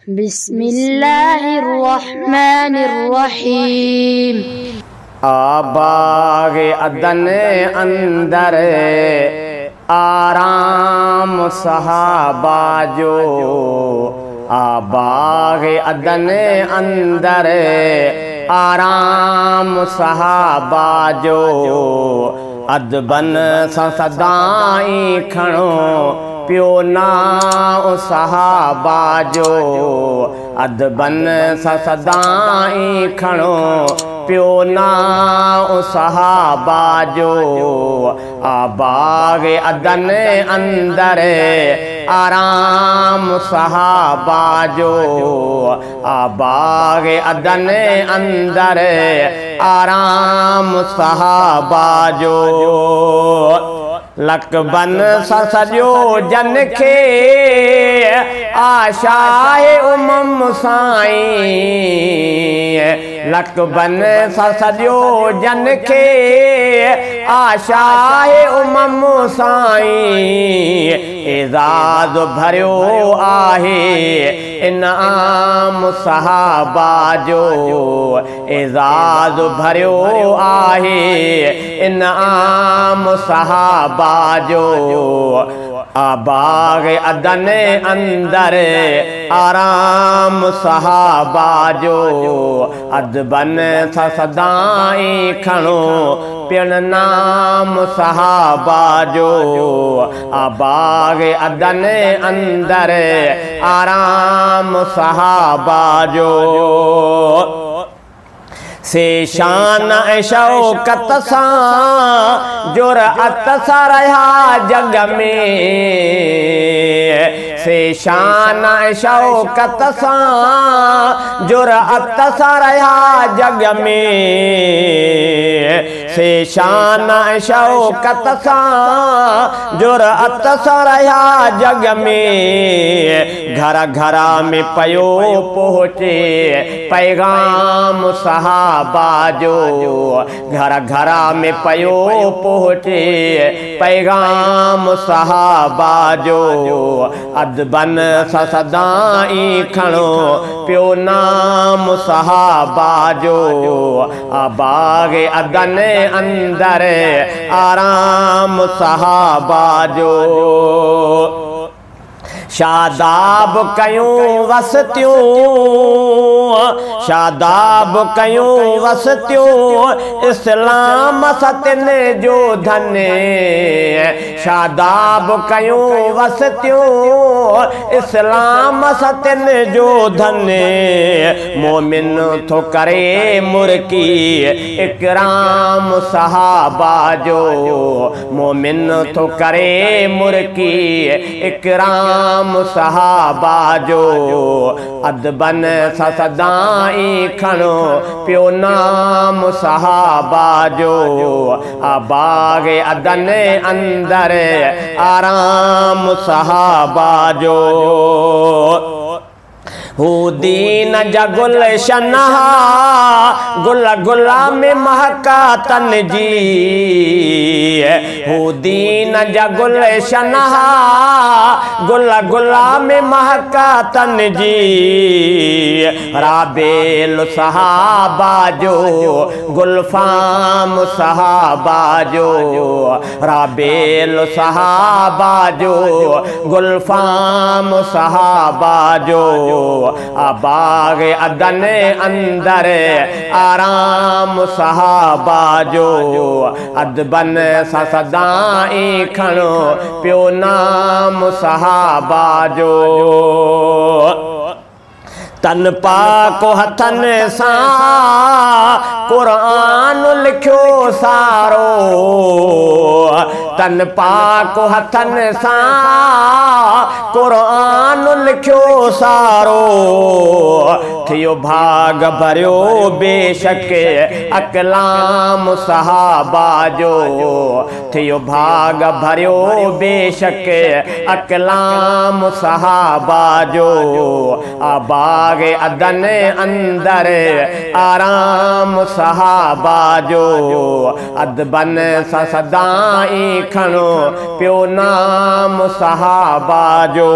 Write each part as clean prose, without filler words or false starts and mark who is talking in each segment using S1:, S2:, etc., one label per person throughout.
S1: बिस्मिल्लाहिर्रहमानिर्रहीम।
S2: आबाग अदन अंदर आराम सहाबा जो, आबाग अदन अंदर आराम सहाबा जो, अदबन सा सदाई खणो पियो ना सहाबा जो, अदबन सा सदाई खणो पियो ना सहाबा जो, आबाग अदन अंदर आराम सहाबा जो, आबाग अदन अंदर आराम सहाबा जो, लकबन सा सजो जन खे आशाए उमम साईं, लकबन सा सजो जन खे आशाए उमम साईं, एजाज भरियो आहे इनाम सहाबा जो, एजाज भरियो आहे इनाम सहाबा जो, आबाग अदन अंदर आराम सहाबा जो, अदबन सा सदाई खणो पिण नाम सहाबा जो, आबाग अदन अंदर आराम सहाबा जो, से शान शौकत सां जुरअत सां रहा जग में, से शान शौकत सां जुरअत सां रहा जग में, से शान शौकत सां जुरअत सां रहा जग में, घर घर में पयो पहुँचे पैगाम सहाबा जो, घर घर में पयो पहुँचे पैगाम सहाबा जो, अदबन सा सदाई खणो पियो नाम सहाबा जो, आबाग अदन अंदर आराम सहाबा जो, शादाब कयूं वसतियूं, शादाब कयूं वसतियूं इस्लाम सतिन जो धन, शादाब कयूं वसतियूं इस्लाम सतिन जो धन, मोमिन थो करे मुर्की इकराम सहाबा जो, मोमिन थो करे मुर्की इकराम सहाबा जो, अदबन सा सदाई खणो पियो नाम सहाबा जो, आबाग अदन अंदर आराम सहाबा जो, हू दीन जा गुलशन गुल गुला में महका तन जी, हू दीन जा गुलशन गुल गुला में महका तन जी, राबेल सहाबा जो गुलफाम सहाबा जो, राबेल सहाबा जो गुलफाम सहाबा जो, आबाग अदन अंदर आराम सहाबा जो, अदबन सा सदाई खणो पियो नाम सहाबा जो, तन पाक हथन सां कुरान लिखियो सारो, तन पाक हथन सां कुरान लिखियो सारो, थियो भाग भरियो बेशक अकलाम सहाबा जो, थियो भाग भरियो बेशक अकलाम सहाबा जो, आबाग अदन अंदर आराम सहाबा जो, अदबन सा सदाई खणो पियो नाम सहाबा जो,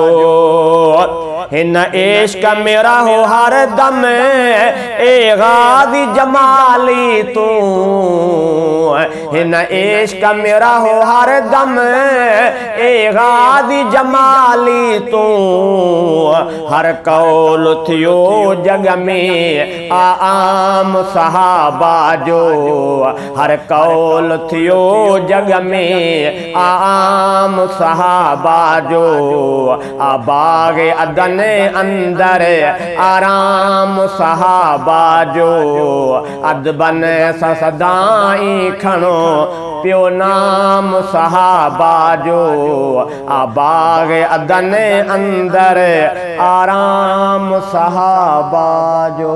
S2: हिन इश्क मेरा हो हर दम ए गाजी जमाली तू, हिन इश्क मेरा हो हर दम ए गाजी जमाली तू। हर कौल थियो जग में आम सहाबा जो, हर कौल थियो जग में आम सहाबा जो। बाग अदन अंदर आराम सहाबा जो, अदबन सदाई खणो पियो नाम सहाबा जो। बाग अदन अंदर आराम सहाबा जो।